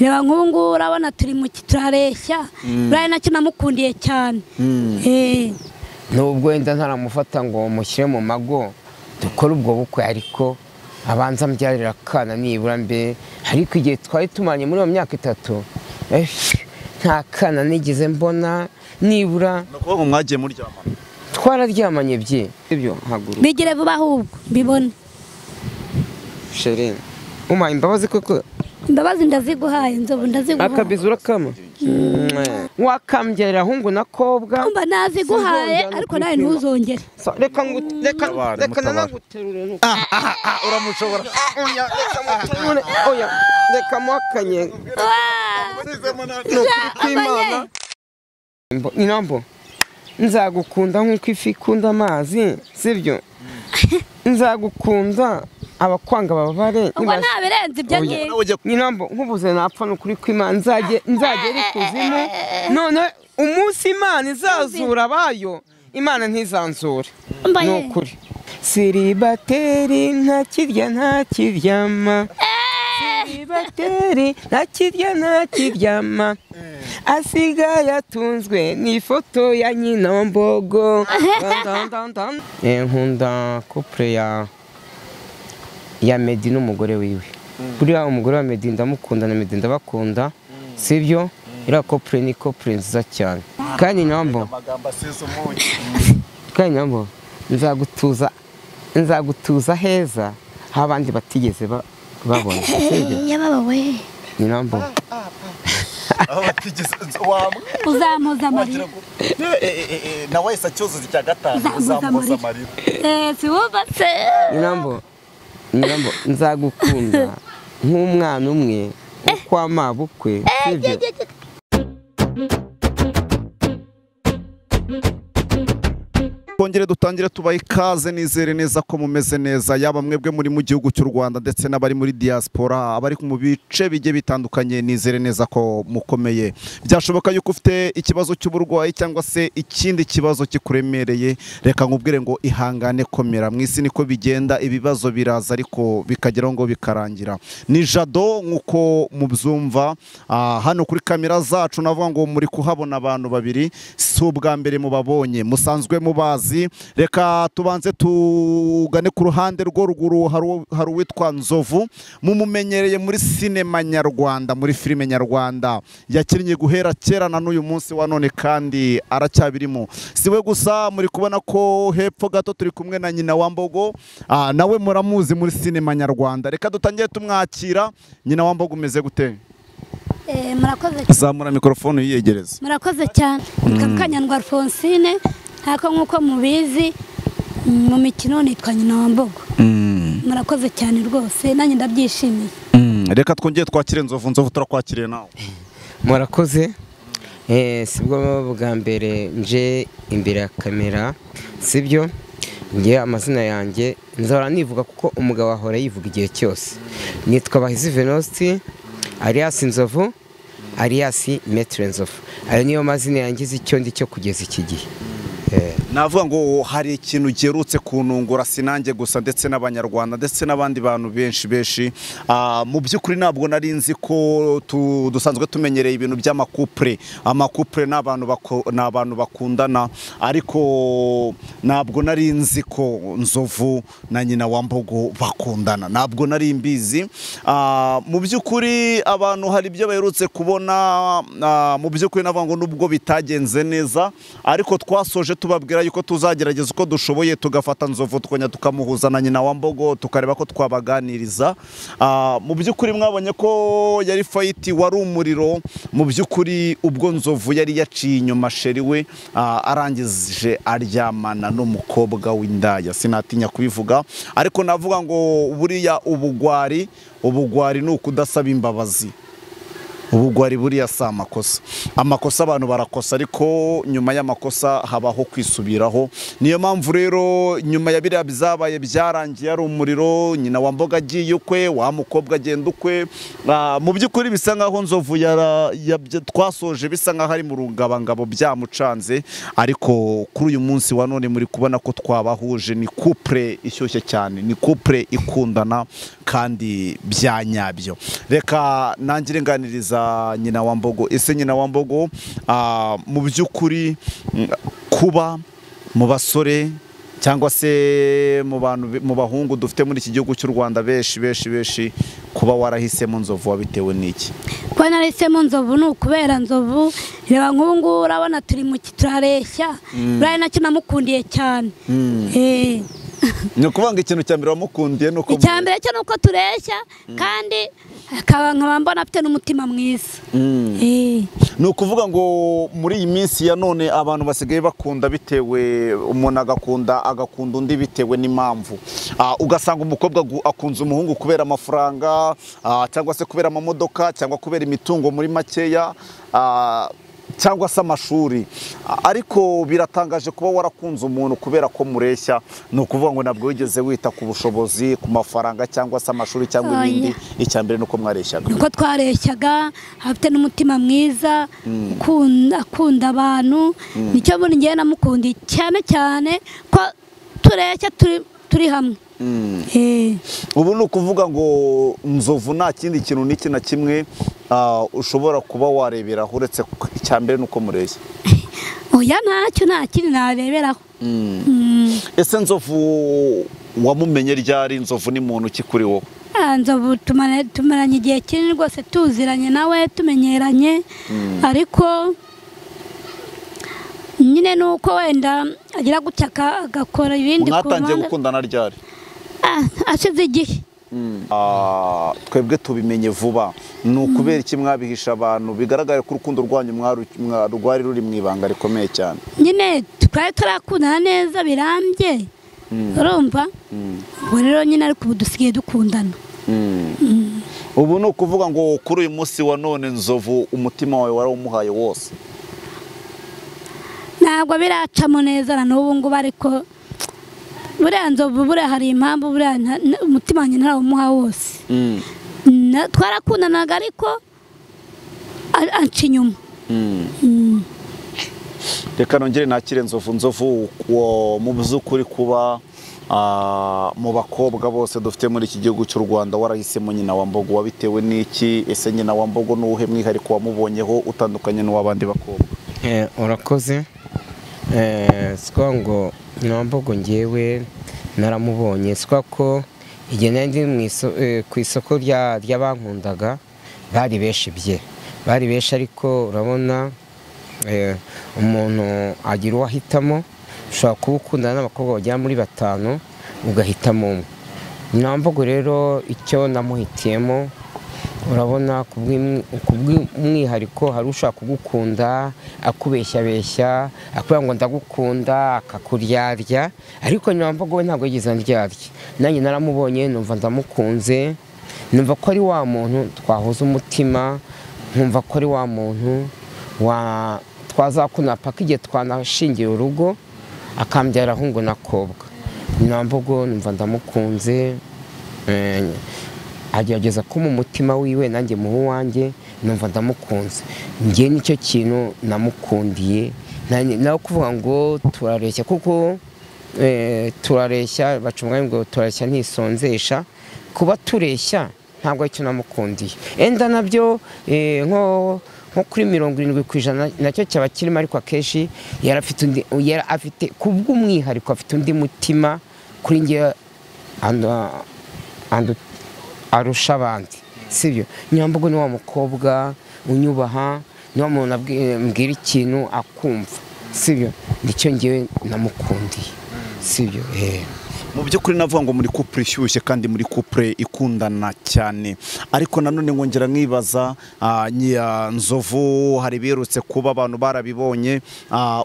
reba nk'ubu urabona turi mu kiturareshya buriya nacyo namukundiye cyane nubwo wenda ntaramufata ngo mushyire mu mago dukore ubwo bukwe ariko abanza mbyarira akana nibura mbe ariko igihe twari tumanye muri iyo myaka 3 nta kana nigeze mbona nibura nuko ngo mwagiye muryamana twararyamanye bye ibyo haguru bigire vuba ahubwo mbibone Sherine umaye imbabazi koko imbabazi ndaziguhaye nzobu ndaziguhaye akabizura kama wakambyarira hungu na kobwa umba naziguhaye ariko nawe ntuzongere reka nanaguterure uramushobora oya reka mwakanye kwimana inambo nzagukunda nk'uko ifi ikunda amazi sibyo nzagukunda abakwanga babare ubwo nta birenze ibyo ngiye inambo nkubuze napfa n'ukuri kw'Imana nzagera ikuzimu none umunsi Imana izazura abayo Imana ntizanzure n'ukuri siribateri ntakirya ntakiryama siribateri ntakirya ntakiryama asigaye atunzwe n'ifoto ya nyina w'Ambogo nkunda couple ya Meddy n'umugore wiwe buriya umugore wa Meddy ndamukunda na Meddy ndabakunda sibyo ira couple ni couple nziza cyane kandi nyambo nzagutuza heza habandi batigeze babona yababawe nyambo aho batigeze wamwe uzampoza amarira nawe wese acyuzuza icya gatanu uzampoza amarira si wubatse nyambo nzagukunda nk'umwana umwe kwa mabukwe sibyo Kongere dutangire tubaye ikaze nizere neza ko mumeze neza yaba mwebwe muri mu gihugu cy'u Rwanda ndetse n'abari muri diaspora abari mu bice bije bitandukanye nizere neza ko mukomeye byashoboka yuko ufite ikibazo cy'uburwayi cyangwa se ikindi kibazo kikuremereye reka nkubwire ngo ihangane komera mwisi niko bigenda ibibazo biraza ariko bikageraho ngo bikarangira ni Jado nkuko mubyumva hano kuri kamera zacu navuga ngo muri kuhabona abantu babiri si ubwa mbere mubabonye musanzwe mubazi reka tubanze tugane ku ruhande rwo ruguru hari uwitwa Nzovu mumumenyereye muri sinema nyarwanda muri filime nyarwanda yakinnye guhera kera na n'uyu munsi wa none kandi aracyabirimo siwe gusa muri kubona ko hepfo gato turi kumwe na nyina w'Ambogo nawe muramuzi muri sinema nyarwanda reka dutangiye tumwakira nyina w'Ambogo umeze gute murakoze zamura mikrofone yiyegereza murakoze cyane Kanyandwa Alphonsine hako nkuko mubizi mu mikino nitwa nyina w'Ambogo murakoze cyane rwose nanjye ndabyishimiye reka twongeye twakire Nzovu turakwakiriye nawe murakoze sibwo bwa mbere nje imbere ya kamera sibyo ngiye amazina yanjye nzahora nivuga kuko umugabo ahora yivuga igihe cyose nitwa Bahizi Venuste alias Nzovu alias Maître Nzovu ayo niyo mazina yangize icyo ndi cyo kugeza iki gihe navuga ngo hari ikintu gerutse kunungura sinange gusa ndetse n'abanyarwanda ndetse n'abandi bantu benshi mu by'ukuri ntabwo nari nzi ko dusanzwe tumenyereye ibintu by'amakupure amakupure n'abantu bakundana ariko ntabwo nari nzi ko Nzovu na nyina w'Ambogo bakundana ntabwo nari mbizi mu by'ukuri abantu hari ibyo baherutse kubona mu by'ukuri navuga ngo nubwo bitagenze neza ariko twasoje tubabwira yuko tuzagerageza uko dushoboye tugafata Nzovu twanya tukamuhuza na nyina w'Ambogo tukareba ko twabaganiriza mu by'ukuri mwabonye ko yari fight wari umuriro mu by'ukuri ubwo Nzovu yari yaciye inyuma sheri we arangije aryamana n'umukobwa w'indaya sinatinya kubivuga ariko navuga ngo buriya ubugwari ni ukudasaba imbabazi ubugwari buriya si amakosa abantu barakosa, ariko nyuma y'amakosa habaho kwisubiraho. Niyo mpamvu rero nyuma ya biriya bizabaye byarangiye ari umuriro, nyina wa Mbogo agiye ukwe, wa mukobwa agenda ukwe. Mu by'ukuri bisa nkaho Nzovu twasoje bisa nkaho ari mu rungabangabo byamucanze, ariko kuri uyu munsi wa none muri kubona ko twabahuje. Ni couple ishyushye cyane, ni couple ikundana kandi bya nyabyo. Reka nangire nganiriza nyina wa Mbogo. Ese nyina wa Mbogo mu by'ukuri kuba mu basore cyangwa se mu bahungu dufite muri iki gihugu cy'u Rwanda benshi kuba warahisemo Nzovu wabitewe n'iki? Kuba narahisemo Nzovu ni ukubera Nzovu reba nk'ubu ngubu urabona turi mu turareshya, buriya nacyo namukundiye cyane. Ni ukuvuga ngo ikintu cya mbere wamukundiye nuko icya mbere cyo nuko tureshya kandi nkaba mbona afite n'umutima mwiza. Ni ukuvuga ngo muri iyi minsi ya none abantu basigaye bakunda bitewe, umuntu agakunda undi bitewe n'impamvu. Ugasanga umukobwa akunze umuhungu kubera amafaranga, cyangwa se kubera amamodoka, cyangwa kubera imitungo muri makeya, cyangwa se amashuri. Ariko biratangaje kuba warakunze umuntu kubera ko mureshya. Ni ukuvuga ngo ntabwo wigeze wita ku bushobozi, ku mafaranga cyangwa se amashuri cyangwa ibindi. Icya mbere nuko mwareshyaga. Nuko twareshyaga, afite n'umutima mwiza, akunda abantu. Nicyo buri ngiye namukundiye cyane ko tureshya turi hamwe. Ubu ni ukuvuga ngo Nzovu nta kindi kintu n'iki na kimwe ushobora kuba wareberaho uretse icya mbere nuko mureshya? Oya, ntacyo, nta kindi nareberaho. Ese Nzovu wamumenye ryari? Nzovu ni muntu ki kuri wowe? Nzovu tumaranye igihe kinini rwose, tuziranye nawe, tumenyeranye, ariko nyine nuko wenda agira gutya agakora ibindi. Mwatangiye gukundana ryari? Ashize igihe. Twebwe tubimenye vuba. Ni ukubera iki mwabihisha abantu? Bigaragara ko urukundo rwanyu rwari ruri mu ibanga rikomeye cyane. Nyine twari turakundana neza birambye, urumva? Ubwo rero nyine ariko ubu dusigaye dukundana. Ubu ni ukuvuga ngo kuri uyu munsi wa none Nzovu umutima wawe warawumuhaye wose? Ntabwo biracamo neza na n'ubu ngubu, ariko buriya Nzovu buriya hari impamvu, buriya umutima wanjye ntarawumuha wose. Twarakundanaga ariko anca inyuma. Reka nongere nakire Nzovu mu by'ukuri kuba mu bakobwa bose dufite muri iki gihugu cy'u Rwanda warahisemo nyina wa Mbogo wabitewe n'iki? Ese nyina wa Mbogo ni uwuhe mwihariko wamubonyeho utandukanye n'uw'abandi bakobwa? Urakoze. Siko ngo nyina wa Mbogo ngewe naramubonye, siko ko igihe nari ku isoko ry'abankundaga bari benshi, ariko urabona umuntu agira uwo ahitamo. Ushobora kuba ukundana n'abakobwa bagera muri 5 ugahitamo umwe. Nyina wa Mbogo rero icyo namuhitiyemo, urabona kubw'umwihariko hari ushaka kugukunda akubeshya akubwira ngo ndagukunda akakuryarya, ariko nyina wa Mbogo we ntabwo yigeze andyarya. Nanjye naramubonye numva ndamukunze, numva ko ari wa muntu twahuza umutima, nkumva ko ari wa muntu twazakunda paka igihe twanashingira urugo akambyara ahungu n'akobwa. Nyina wa Mbogo numva ndamukunze, agerageza ko mu mutima wiwe nanjye muhu wanjye numva ndamukunze. Ngiye nicyo kintu namukundiye, nawe kuvuga ngo turareshya, kuko turareshya bacunga ngo turareshya ntisonzesha. Kuba tureshya ntabwo ari cyo namukundiye. Enda nabyo nko kuri 70% nacyo cyaba kirimo, ariko akenshi afite kubw'umwihariko afite undi mutima kuri nge arusha abandi, sibyo? Nyina wa Mbogo ni wa mukobwa unyubaha, ni wa muntu mbwira ikintu akumva, sibyo? Nicyo ngewe namukundiye, sibyo? Mu by'ukuri navuga ngo muri couple ishyushye kandi muri couple ikundana cyane, ariko nanone ngongera nkibaza Nzovu hari birutse kuba abantu barabibonye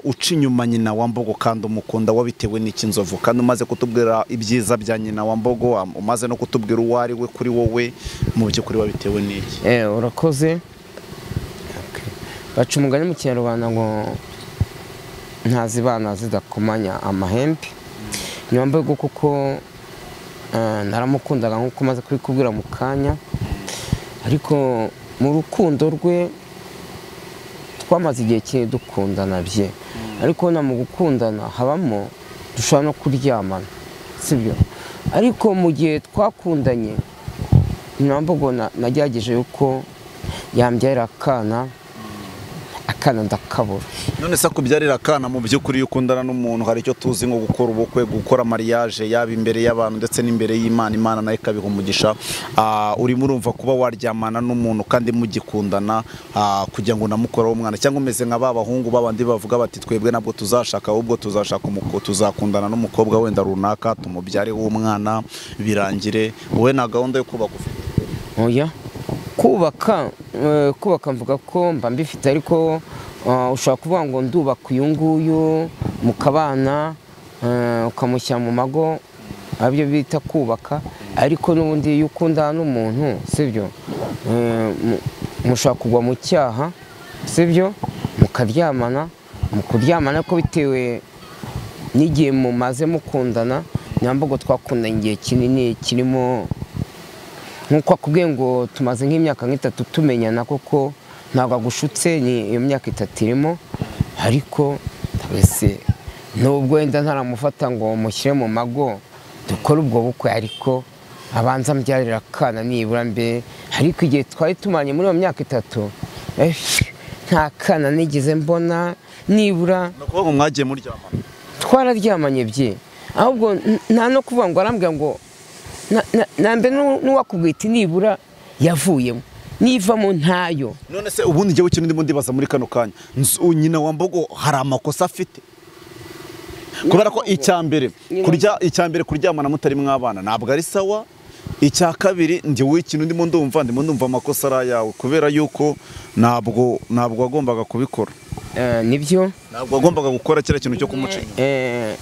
uca inyuma nyina wa Mbogo kandi umukunda wabitewe n'iki Nzovu? Kandi umaze kutubwira ibyiza bya nyina wa Mbogo, umaze no kutubwira uwo ari we kuri wowe, mu by'ukuri wabitewe n'iki? Urakoze. baca umugani mu Kinyarwanda ngo ntazibana zidakomanya amahembe. Nyambogo kuko naramukundaga nk'uko maze kubikubwira mu kanya, ariko mu rukundo rwe twamaze igihe kinini dukundana bye, ariko na mu gukundana habamo dushobora no kuryamana, sibyo? Ariko mu gihe twakundanye Nyambogo nagerageje yuko yambyarira akana ndakabura. None se kubyarira akana mu by'ukuri ukundana n'umuntu hari icyo tuzi nko gukora ubukwe, gukora mariage, yaba imbere y'abantu ndetse n'imbere y'Imana, Imana nayo ikabiha umugisha. Urimo urumva kuba waryamana n'umuntu kandi mugikundana kugira ngo namukoreho umwana, cyangwa umeze nka babahungu babandi bavuga bati twebwe nabwo tuzashaka, ahubwo tuzashaka tuzakundana n'umukobwa wenda runaka tumubyare w'umwana birangire. Wowe na gahunda yo kubaka ufite? Oya, kubaka mvuga ko mba mbifite, ariko ushobora kuvuga ngo ndubaka uyu nguyu mukabana ukamushyira mu mago, abyo bita kubaka. Ariko n'ubundi iyo ukundana n'umuntu, sibyo, mushobora kugwa mu cyaha, sibyo, mukaryamana ko bitewe n'igihe mumaze mukundana. Nyambogo twakundanye igihe kinini kirimo nkuko akubwiye ngo tumaze nk'imyaka nk'itatu tumenyana, koko ntabwo agushutse, ni iyo myaka 3 irimo. Ariko wese nubwo wenda ntaramufata ngo mushyire mu mago dukore ubwo bukwe, ariko abanza mbyarira akana nibura mbe. Ariko igihe twari tumanye muri iyo myaka 3 nta kana nigeze mbona nibura. Nuko ngo mwagiye muryamana? Twararyamanye bye, ahubwo nta no kuvuga ngo arambwira ngo nambe n'uwakubwita nibura yavuyemo, nivamo ntayo. None se ubundi njyewe ikintu ndimo ndibaza muri kano kanya, nyina wa Mbogo hari amakosa afite? Kubera ko icyambere kuryamana mutari mwabana ntabwo ari sawa. Icya kabiri njyewe ikintu ndimo ndumva amakosa ari ayawe, kubera yuko ntabwo wagombaga kubikora. Nibyo, ntabwo wagombaga gukora kira kintu cyo kumuca.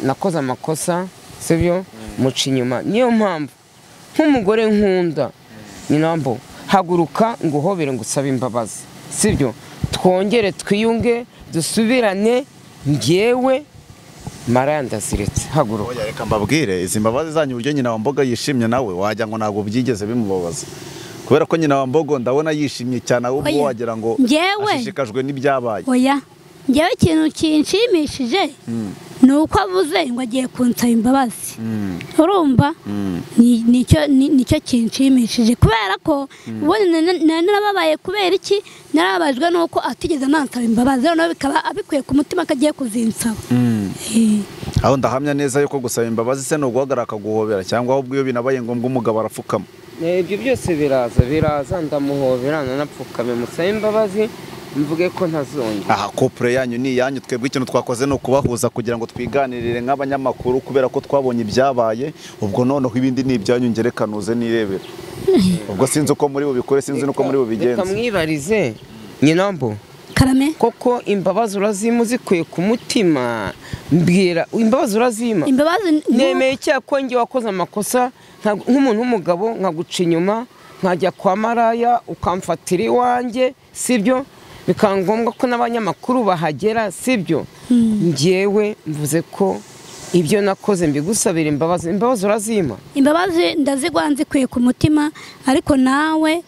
Nakoze amakosa, sibyo, muca inyuma. Niyo mpamvu nk'umugore nkunda Nyambogo, haguruka ngo uhobere ngo usabe imbabazi, sibyo, twongere twiyunge dusubirane. Njyewe Maraya ndaziretse, haguruka. Oya, reka mbabwire izi mbabazi zanyu uburyo nyina wa Mbogo yishimye, nawe wagira ngo ntabwo byigeze bimubabaza, kubera ko nyina wa Mbogo ndabona yishimye cyane, ahubwo wagira ngo ashishikajwe n'ibyabaye. Oya, njyewe ikintu kinshimishije ni uko avuze ngo agiye kunsaba imbabazi. Urumva, nicyo kinshimishije, kubera ko ubundi narababaye. Kubera iki? Narababajwe nuko atigeze nansaba imbabazi, noneho bikaba abikuye ku mutima ko agiye kuzinsaba. Aho ndahamya neza yuko gusaba imbabazi se no guhagarara akaguhobera, cyangwa ahubwo iyo binabaye ngombwa umugabo arapfukama. Ibyo byose biraza ndamuhobera nanapfukame musaba imbabazi, mvuge ko ntazongera. Aha, couple yanyu ni yanyu, twebwe ikintu twakoze no kubahuza kugira ngo twiganirire nk'abanyamakuru, kubera ko twabonye ibyabaye. Ubwo noneho ibindi ni ibyanyu, ngerekanuze nirebera. Ubwo sinzi uko muri bubikore, sinzi nuko muri bubigenze. Kamwibarize Nyambogo, karame, koko imbabazi urazima uzikuye ku mutima? Mbwira, imbabazi urazima? Imbabazi nemeye cya ko nge wakoze amakosa nk'umuntu w'umugabo, nkaguca inyuma, nkajya kwa Maraya ukamfatira iwanjye, sibyo, bikaba ngombwa ko n'abanyamakuru bahagera, sibyo. Njyewe mvuze ko ibyo nakoze mbigusabira imbabazi. Imbabazi urazima? Imbabazi ndazigwa nzikuye ku mutima, ariko nawe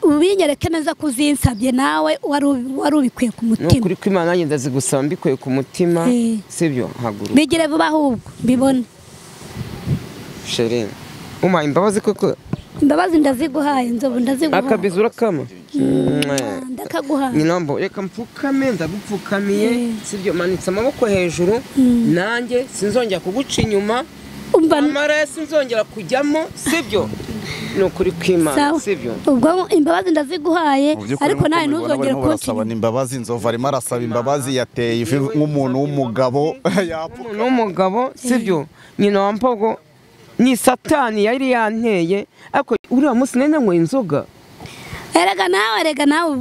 ubinyereke neza kuzinsabye, nawe wari ubikuye ku mutima. Nukuri ko Imana nanjye ndazigusaba mbikuye ku mutima, sibyo. Haguruka bigire vuba ahubwo mbibone. Shere, umpaye imbabazi koko? Imbabazi ndaziguhaye, Nzovu ndaziguhaye. Akabizu urakama? Ndakaguhaye. Nyambogo, reka mpfukame, ndagupfukamiye, sibyo, manitse amaboko hejuru. Nanjye sinzongera kuguca inyuma, Maraya sinzongera kujyamo, sibyo. Nukuri kw'Imana, sibyo. Ubwo imbabazi ndaziguhaye, ariko nawe ntuzongere kunsaba imbabazi. Nzovu arimo arasaba imbabazi, yateye ivi nk'umuntu w'umugabo. Umuntu w'umugabo, sibyo. Nyina wa Mbogo ni Satani yari yanteye, ariko uriya munsi nene ngo inzoga. Erega nawe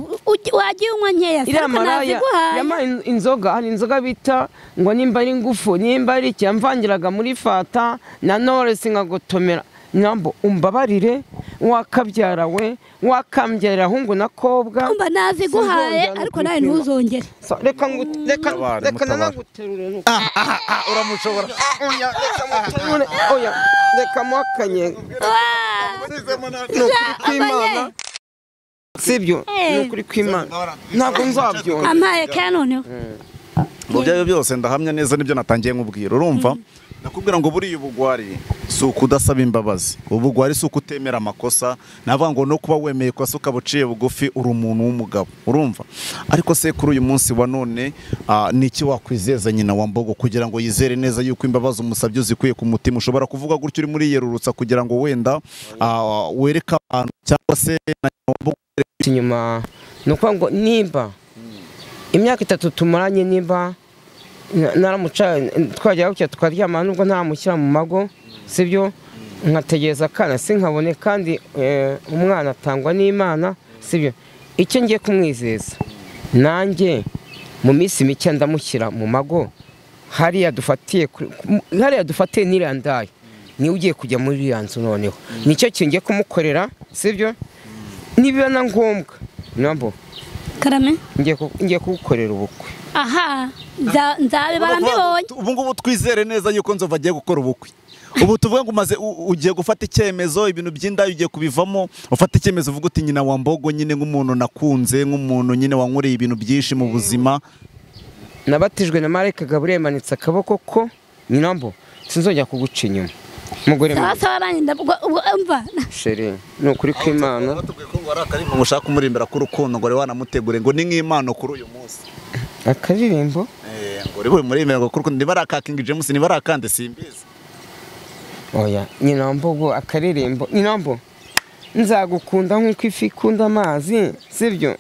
wagiye unywa nkeya, ariko naziguhaye. Yamaye inzoga, hari inzoga bita ngo nimba ari ngufu, nimba ari iki, yamvangiraga muri fata na Knowless nkagotomera. Nyambogo, umbabarire, wakabyara we wakambyarira ahungu na kobwa umva naziguhaye ariko nawe ntuzongere reka nanaguterure uramushobora oya reka muhakanye kw'Imana sibyo nukuri kw'Imana ntabwo nzabyumva amaye kanoneho mu byayo byose ndahamya neza nibyo natangiye nkubwira urumva nakubwira ngo buriya ubugwari si ukudasaba imbabazi ubugwari si ukutemera amakosa navuga ngo no kuba wemeye kosa ukabuciye bugufi uri umuntu w'umugabo urumva ariko se kuri uyu munsi wa none niki wakwizeza nyina wa Mbogo kugira ngo yizere neza yuko imbabazi umusabye uzikuye ku mutima ushobora kuvuga gutyo uri muri yerurutsa kugira ngo wenda wereka abantu cyangwa se na Mbogo inyuma nuko ngo nimba imyaka 3 tumaranye nimba naramuca twajya gutya tukaryama nubwo ntamushyira mu mago sibyo nkategereza kana sinkabone kandi umwana atangwa n'Imana sibyo icyo ngiye kumwizeza nanjye mu minsi mike ndamushyira mu mago hariya dufatiye n'irandaye niwe ugiye kujya muri iriya nzu noneho nicyo kintu ngiye kumukorera sibyo nibiba na ngombwa nabo karame ngiye kugukorera ubukwe aha nzabibara mbibonye ubu ngubu twizere neza yuko Nzovu agiye gukora ubukwe ubu tuvuga ngo umaze ugiye gufata icyemezo ibintu by'indayi ugiye kubivamo ufata icyemezo uvuga uti nyina wa Mbogo nyine nk'umuntu nakunze nk'umuntu nyine wankoreye ibintu byinshi mu buzima nabatijwe na Marayika Gabriel manitse akaboko ko nyina Mbogo sinzongera kuguca inyuma mugore umva sheri nukuri kw'Imana ngo ushaka kumurimbira ku rukundo ngo wanamutegure ngo ni nk'Imana kuri uyu munsi akaririmbo ngo uri murimbira ngo ku rukundo niba arakakinga James niba arakande simbizi oya nyina Mbogo akaririmbo nyina Mbogo nzagukunda nk'uko ifi ikunda amazi sibyo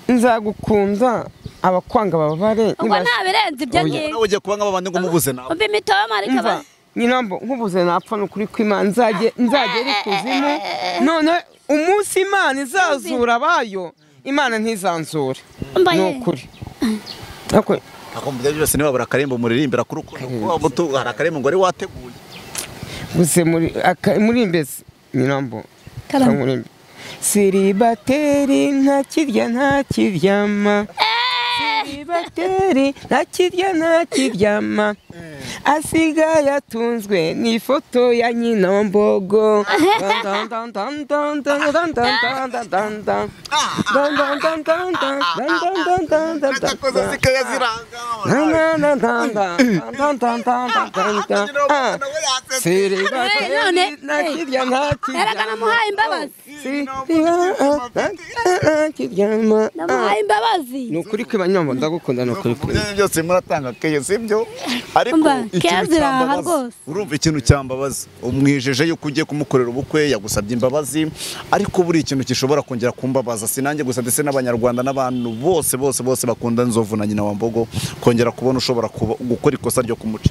nzagukunda abakwanga babare ubwo nta birenze ibyo ngiye nawe ugiye kuba nk'abandi ngo umubuze nawe umva imitobe Marayika nyina Mbogo nkubuze napfa nukuri kw'Imana nzagera ikuzimu none umunsi Imana izazura abayo Imana ntizanzure nukuri ako mu byo byose niba barakarimbo muririmbira ku rukundo hari akarimbo ngo ari wateguye gusa muri imbezi nyina Mbogo siribateri ntakirya ntakiryama siribateri ntakirya ntakiryama asigaye atunzwe n'ifoto ya nyina Mbogo namuhaye imbabazi nukuri kw'Imana nyina Mbogo ndagukunda nukuri kw'Imana byose muratanga keye sibyo ariko urumva ikintu cyambabaza umwijeje yuko ugiye kumukorera ubukwe yagusabye imbabazi ariko buri ikintu gishobora kongera kumbabaza sinange gusa ndetse n'abanyarwanda n'abantu bose bakunda Nzovu na nyina wa Mbogo kongera kubona ushobora gukora ikosa ryo kumuca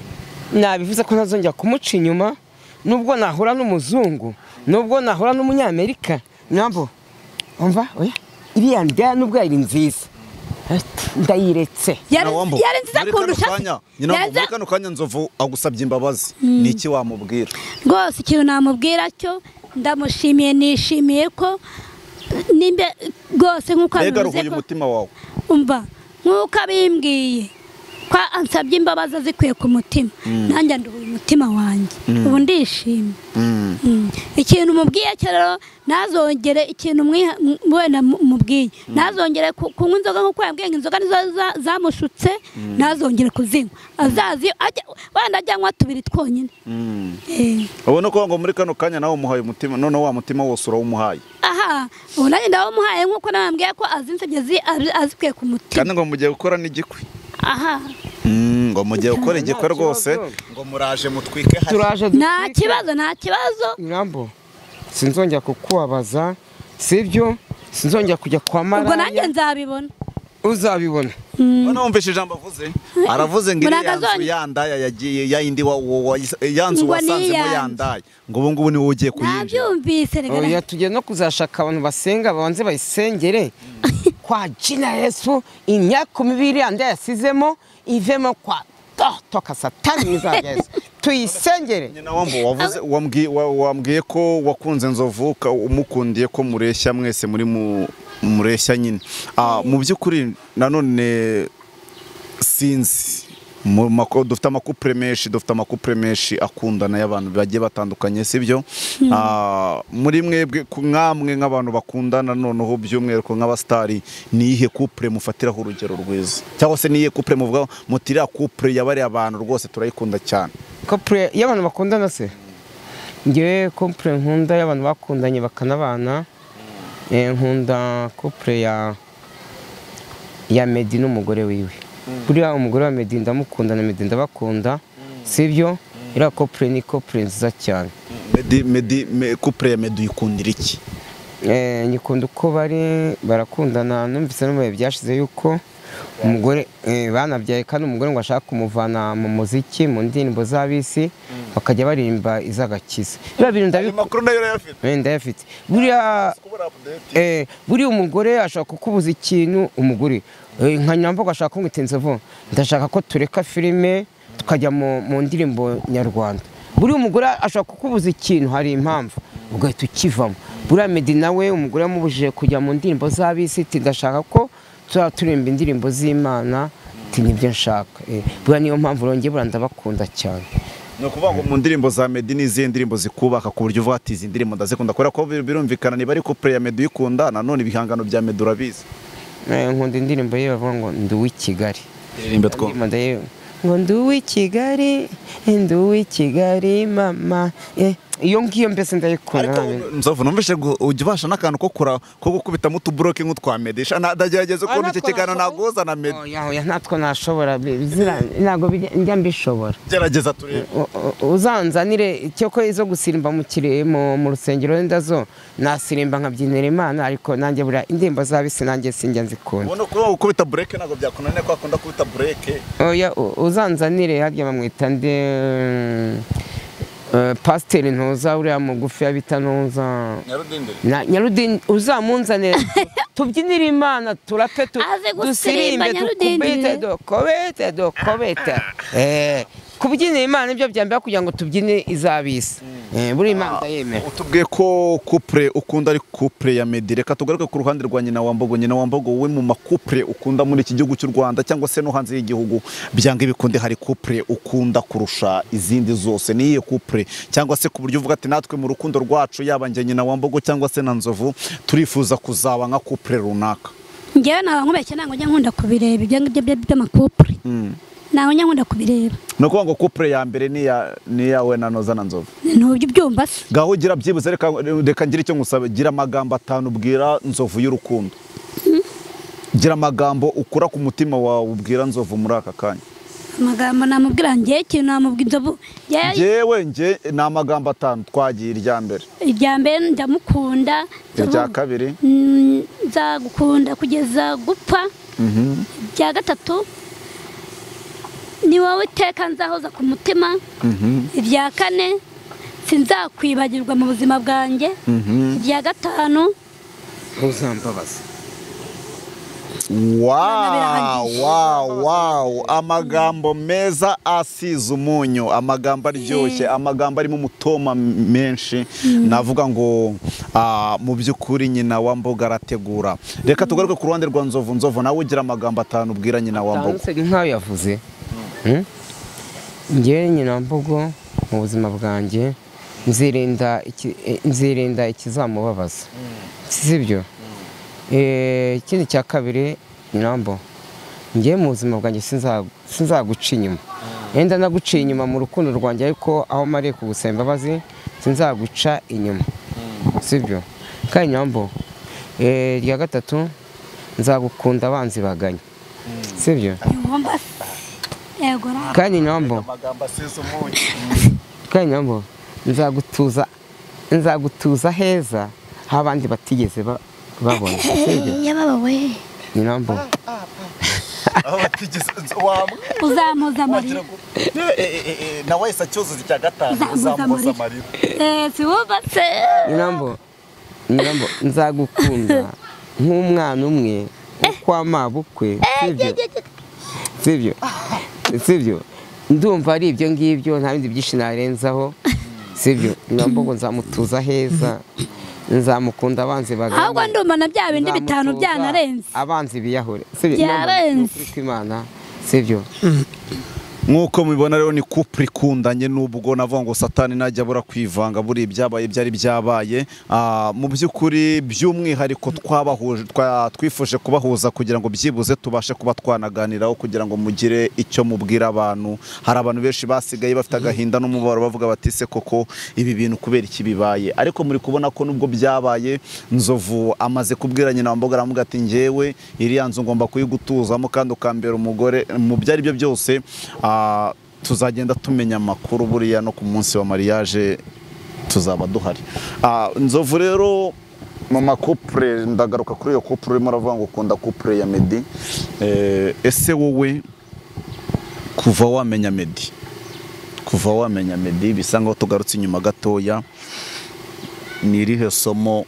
nabivuze ko ntazongera kumuca inyuma nubwo nahura n'umuzungu nubwo nahura n'umunyamerika nyambo umva oya iriya ndaya nubwo yari nziza ndayiretse yari nziza kundusha muri kano kanya Nzovu agusabye imbabazi ni iki wamubwira rwose ikintu namubwira cyo ndamushimiye nishimiye ko nimbe rwose nk'uko abivuze ko umutima wawe umva nk'uko abimbwiye ko ansabye imbabazi zikwiye ku mutima nanjye nduhuye umutima wanjye ubu ndishimye ikintu mubwiye rero nazongere ikintu wenda mubwiye nazongere kunywa inzoga nk'uko yambwiye ngo inzoga nizo zamushutse nazongere kuzinywa azazi wenda ajya anywa 2 twonyine ubona ko ngo muri kano kanya nawe umuhaye umutima none wa mutima wose urawumuhaye aha ubu nanjye ndawumuhaye nk'uko nabambwiye ko azinsabye azikwiye ku mutima kandi ngo mugiye gukora n'igikwi aha ngo mugiye gukora igikwe rwose ngo muraje mutwike turaje nta kibazo Nyambo sinzongera kukubabaza sibyo sinzongera kujya kwa Maraya ubwo nanjye nzabibona uzabibona Bana wumvise ijambo avuze aravuze ngo yanzu yandaya yagiye yayindi yanzu wasanzemo yandaye ngo ubu ngubu ni wowe ugiye kuyinjira nabyumvise regara oya tugiye no kuzashaka abantu basenga babanze bayisengere kwa jina Yesu imyaka 2 yandaya yasizemo ivemo kwa toka satani izajya tuyisengere. nyina wambo wambwiye ko wakunze Nzovu umukundiye ko mureshya mwese muri mureshya nyine mu by'ukuri nanone sinzi dufite amakupure menshi akundana y'abantu bagiye batandukanye sibyo muri mwebwe nkamwe nk'abantu bakundana noneho by'umwihariko nk'abastari niyihe couple mufatiraho urugero rwiza cyangwa se niyihe couple muvuga mutira couple yabari abantu rwose turayikunda cyane couple y'abantu bakundana se ngewe couple nkunda y'abantu bakundanye bakanabana nkunda couple ya Meddy n'umugore wiwe buriya umugore wa Meddy ndamukunda na Meddy ndabakunda sibyo ira couple ni couple nziza cyane couple ya Meddy yikundira iki nyikunda uko barakundana numvise no mu byashize yuko umugore banabyaye kandi umugore ngo ashaka kumuvana mu muziki mu ndirimbo z'abisi bakajya barimba izagakiza makuru nayo ndayafite buriya umugore ashaka kukubuza ikintu umugore nka Nyambogo ashaka kumwita Nzovu ndashaka ko tureka filime tukajya mu ndirimbo nyarwanda buriya umugore ashaka kukubuza ikintu hari impamvu ugahita ukivamo buriya Meddy nawe umugore yamubujije kujya mu ndirimbo z'abisi ndashaka ko turimba indirimbo z'Imana nibyo nshaka buriya niyo mpamvu rongeye ndabakunda cyane no kuvuga ngo mu ndirimbo za Meddy n'izihe ndirimbo zikubaka ku buryo uvuga ati izi ndirimbo ndazikunda kubera ko birumvikana niba ari couple ya Meddy uyikunda nanone ibihangano bya Meddy urabizi nkunda indirimbo ye bavuga ngo ndi uw'i Kigali iririmbe two ngo ndi uw'i Kigali ndi uw'i Kigali mama iyo ngiyo mbese ndayikunda Nzovu numvise ujya ubasha n'akantu ko gukubitamo utuburoke nk'utwa Meddy ndagerageza ukuntu icyo kiganiro naguza na Meddy natwo nashobora ntabwo njya mbishobora gerageza turebe uzanzanire cyo ko izo gusirimba mu rusengero ndazo nasirimba nkabyinira Imana ariko nanjye buriya indirimbo z'abisi nanjye sinjya nzikunda ubona ko gukubita bureke ntabwo byakunaniye ko akunda kubita bureke uzanzanire harya bamwita pasiteri ntuza uriya mugufi yabita ntuza Nyarudindi uzamunzanire tubyinire Imana turape dusirimbe dukobete kubyinira Imana ibyo byambera kugira ngo tubyine izabisi buri Imana yemera utubwiye ko couple ukunda ari couple ya Meddy reka tugaruke ku ruhande rwa nyina wambogo we mu makouple ukunda muri iki gihugu cy'u Rwanda cyangwa se no hanze y'igihugu byanga bikunde hari couple ukunda kurusha izindi zose niye couple cyangwa se ku buryo uvuga ati natwe mu rukundo rwacu yaba njye nyina wambogo cyangwa se na Nzovu turifuza kuzaba nka couple runaka ngewe nawe nkubeshye ntabwo njya nkunda kubireba ibyo ngibyo by'amakouple nawe nkunda kubireba no kuvuga ngo couple ya mbere ni yawe na Noza na Nzovu ntubyo byumva se gaho ugira byibuze reka ngira icyo ngusaba gira amagambo 5 ubwira Nzovu y'urukundo gira amagambo ukura ku mutima wawe ubwira Nzovu muri aka kanya amagambo namubwira ngiye ikintu namubwira Nzovu ngewe ni amagambo 5 twagiye irya mbere ndamukunda irya kabiri nzagukunda kugeza gupfa irya gatatu ni wowe iteka nzahoza ku mutima irya kane sinzakwibagirwa mu buzima bwanjye irya gatanu uzambabaza wow amagambo meza asize umunyu amagambo aryoshye amagambo arimo umutoma menshi navuga ngo mu by'ukuri nyina wambogo arategura reka tugaruke ku ruhande rwa Nzovu nawe ugira amagambo 5 ubwira nyina wambogo nkayo yavuze ngewe nyina wambogo mu buzima bwanjye nzirinda ikizamubabaza sibyo ikindi cya kabiri nyambo ngiye mu buzima bwanjye sinzaguca inyuma yenda naguciye inyuma mu rukundo rwanjye ariko aho mariye kugusaba imbabazi sinzaguca inyuma sibyo kandi nyambo irya gatatu nzagukunda abanzi baganya sibyo kandi nyambo nzagutuza heza aho abandi batigeze babona yababawe nyambo aho batigeze uzamuza amarira nawe isa cyuzuzo cya gatanu uzamuza amarira si wubatse nyambo nzagukunda nk'umwana umwe kwa mabukwe sibyo ndumva ari ibyo ngibyo nta bindi byinshi narenzaho sibyo Nyambogo nzamutuza heza nzamukunda abanzi bagana ahubwo ndumva na bya bindi bitanu byanarenze abanzi biyahure sibyo byarenze kw'Imana sibyo nk'uko mubibona rero ni couple ikundanye n'ubwo navuga ngo satani najya abura kwivanga buri ibyabaye byari byabaye mu by'ukuri by'umwihariko twifuje kubahuza kugira ngo byibuze tubashe kuba twanaganiraho kugira ngo mugire icyo mubwira abantu hari abantu benshi basigaye bafite agahinda n'umubabaro bavuga bati se koko ibi bintu kubera iki bibaye ariko muri kubona ko nubwo byabaye Nzovu amaze kubwira nyina wa Mbogo aramuga ati njyewe iriya nzu ngomba kuyigutuzamo kandi ukambera umugore mu byari byo byose tuzagenda tumenya amakuru buriya no ku munsi wa mariage tuzaba duhari Nzovu rero mama couple ndagaruka kuri iyo couple urimo aravuga ngo ukunda couple ya Meddy ese wowe kuva wamenya Meddy bisa ngo tugarutse inyuma gatoya ni irihe somo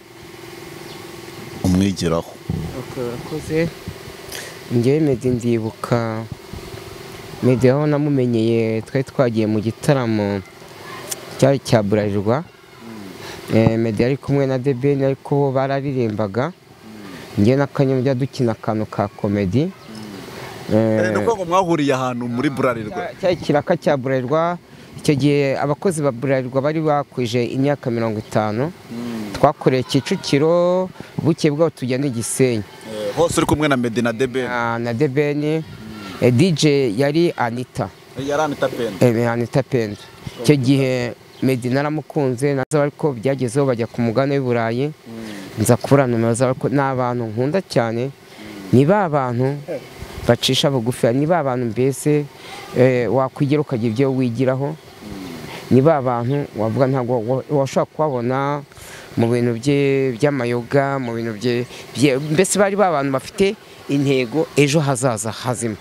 umwigiraho urakoze njyewe Meddy ndibuka Meddy aho namumenyeye twari twagiye mu gitaramo cyari cya Bralirwa Meddy ari kumwe na The Ben ariko bararirimbaga njye na Kanyombya dukina akantu ka comedy nuko ngo mwahuriye ahantu muri Bralirwa cyari kiraka cya Bralirwa icyo gihe abakozi ba Bralirwa bari bakwije imyaka 50 twakoreye Kicukiro buke bwo tujya n'Igisenyi hose uri kumwe na Meddy na The Ben na The Ben DJ yari Anita Anita Pendo icyo gihe Meddy naramukunze nazo ariko byagezeho bajya ku mugane w'i Burayi nza kubura numero zabo n'abantu nkunda cyane ni ba bantu bacisha bugufi ni ba bantu mbese wakwigira ukagira ibyo wigiraho ni ba bantu wavuga ntabwo washaka kubabona mu bintu by'amayoga mu bintu mbese bari ba bantu bafite intego ejo hazaza hazima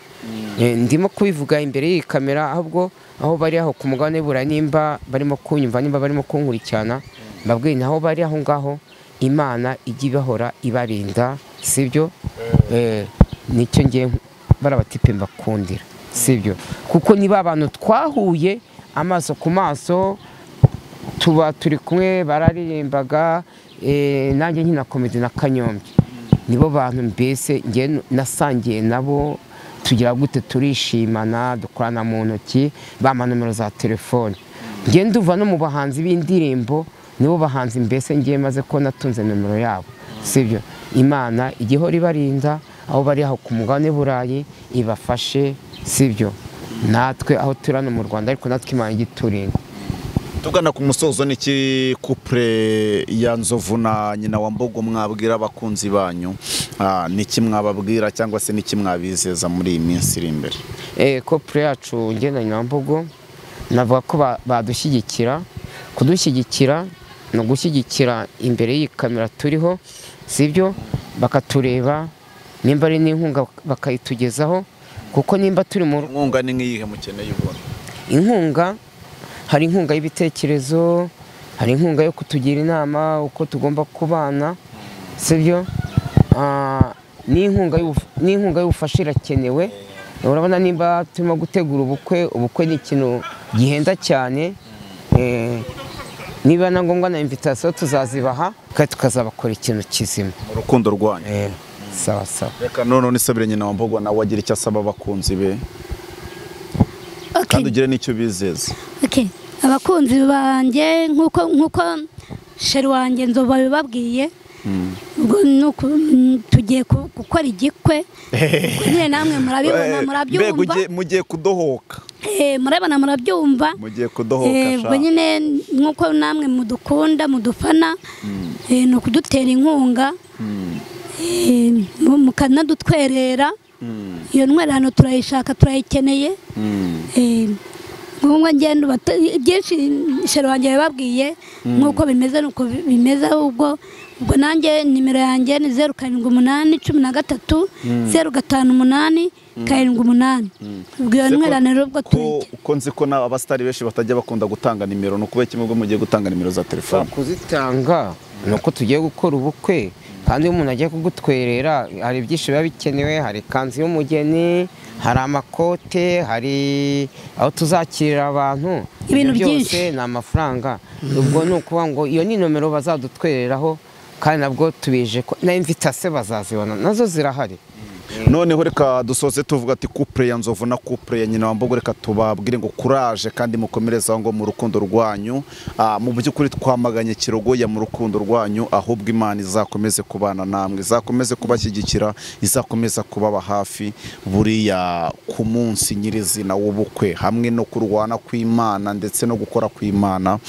ndimo kubivuga imbere y'iyi kamera ahubwo aho bari aho ku mugabane w'i Burayi nimba barimo kunyumva nimba barimo kunkurikirana mbabwiye naho bari aho ngaho Imana ijya ibahora ibarinda sibyo nicyo ngiye barabatipe mbakundira sibyo kuko niba abantu twahuye amaso ku maso tuba turi kumwe bararirimbaga nanjye nkina comedy na Kanyombya nibo bantu mbese ngiye nasangiye nabo tugira gute turishimana dukorana mu ntoki bama nomero za telefone ngiye nduva no mu bahanzi b'indirimbo nibo bahanzi mbese ngiye maze ko natunze nomero yabo sibyo Imana igihora ibarinda aho bari aho ku mugabane w'i Burayi ibafashe sibyo natwe aho turano mu Rwanda ariko natwe Imana igiturinda tugana ku musozo niki couple ya Nzovu na nyina wa Mbogo mwabwira abakunzi banyu niki mwababwira cyangwa se niki mwabizeza muri iyi minsi iri imbere couple yacu njye na nyina wa Mbogo navuga ko badushyigikira kudushyigikira no gushyigikira imbere y'iyi kamera turiho sibyo bakatureba nimba ari n'inkunga bakayitugezaho kuko nimba turi mu nkunga ni nk'iyihe mukeneye ubona inkunga hari inkunga y'ibitekerezo hari inkunga yo kutugira inama uko tugomba kubana sibyo n'inkunga y'ubufasha irakenewe urabona nimba turimo gutegura ubukwe ni ikintu gihenda cyane niba na ngombwa na invitation tuzazibaha kandi tukazabakora ikintu kizima mu rukundo rwanyu sawa sawa reka none nisabire nyina wa Mbogo nawe agira icyo asaba abakunzi be kandi ugire n'icyo bizeza abakunzi banjye nk'uko sheri wanjye Nzovu babibabwiye ubwo tugiye gukora igikwe nyine namwe murabibona murabyumva mugiye kudohoka murabona murabyumva mugiye kudohoka ubwo nyine nk'uko namwe mudukunda mudufana ni ukudutera inkunga mukanadutwerera iyo ntwererano turayishaka turayikeneye nk'uko ngenda byinshi sheri wanjye bababwiye nk'uko bimeze nuko bimeze ubwo nanjye nimero yanjye ni 0788 13 058 ubwo iyo ntwererano rero ubwo uko nzi ko abasitari benshi batajya bakunda gutanga nimero no kuba kimwe ubwo mugiye gutanga nimero za telefone kuzitanga nuko tugiye gukora ubukwe kandi iyo umuntu agiye kugutwerera hari byinshi biba bikenewe hari kanzu y'umugeni hari amakote, hari aho tuzakirira abantu, Ibintu ibyo byose byinshi. ni amafaranga. Ubwo ni ukuvuga ngo iyo ni nomero bazadutwereraho, kandi nabwo tubije ko na invitation bazazibona nazo zirahari. noneho reka dusoze tuvuga ati couple ya Nzovu na couple ya nyina wa Mbogo, reka tubabwire ngo courage kandi mukomereza ngo mu rukundo rwanyu. Mu by'ukuri twamaganye kirogoya mu rukundo rwanyu, ahubwo Imana izakomeze kubana namwe, izakomeze kubashyigikira, izakomeza kubaba hafi buriya ku munsi nyirizina w'ubukwe, hamwe no kurwana kw'Imana ndetse no gukora kw'Imana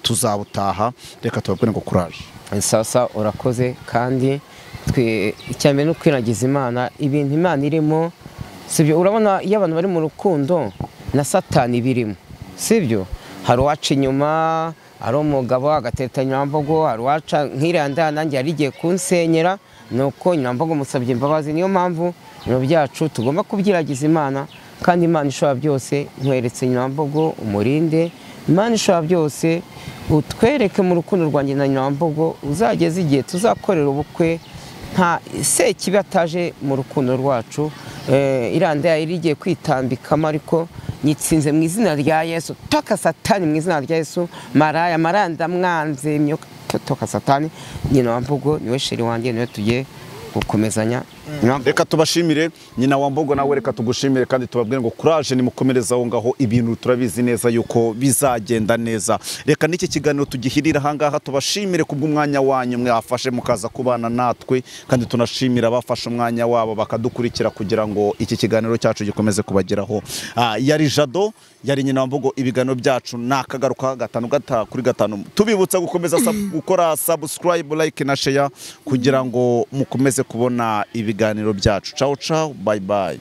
tuzabutaha. Reka tubabwire ngo courage. Sasa urakoze, kandi icyambere no kwiragiza Imana ibintu Imana irimo, sibyo? Urabona iyo abantu bari mu rukundo na Satani birimo, sibyo? Hari uwaca inyuma, hari umugabo agateta Nyambogo, hari uwaca nk'iranda nanjye yari igiye kunsenyera, nuko Nyambogo musabye imbabazi. Niyo mpamvu ibintu byacu tugomba kubyiragiza Imana, kandi Imana ishobora byose. Nkweretse Nyambogo umurinde, Imana ishobora byose, utwereke mu rukundo rwanjye na Nyambogo, uzageze igihe tuzakorera ubukwe nta sekibi ataje mu rukundo rwacu. Iranda yari igiye kwitambikamo, ariko nyitsinze mu izina rya Yesu. Toka Satani mu izina rya Yesu. Maraya ndamwanze, imyuka toka Satani. Nyina wa Mbogo niwe sheri wanjye, niwe tugiye gukomezanya. Reka tubashimire nyina wa Mbogo, nawe reka tugushimire kandi tubabwire ngo courage, nimukomereza aho ngaho, ibintu turabizi neza yuko bizagenda neza. Reka n'iki kiganiro tugihirira ahangaha, tubashimire kubw'umwanya wanyu mwafashe mukaza kubana natwe, kandi tunashimira abafashe umwanya wabo bakadukurikira kugira ngo iki kiganiro cyacu gikomeze kubageraho. Yari Jado, yari nyina wa Mbogo. Ibiganiro byacu nakagaruka 5 tubibutsa gukomeza gukora subscribe, like na share kugira ngo mukomeze kubona ibiganiro byacu. Ciao ciao, bye bye.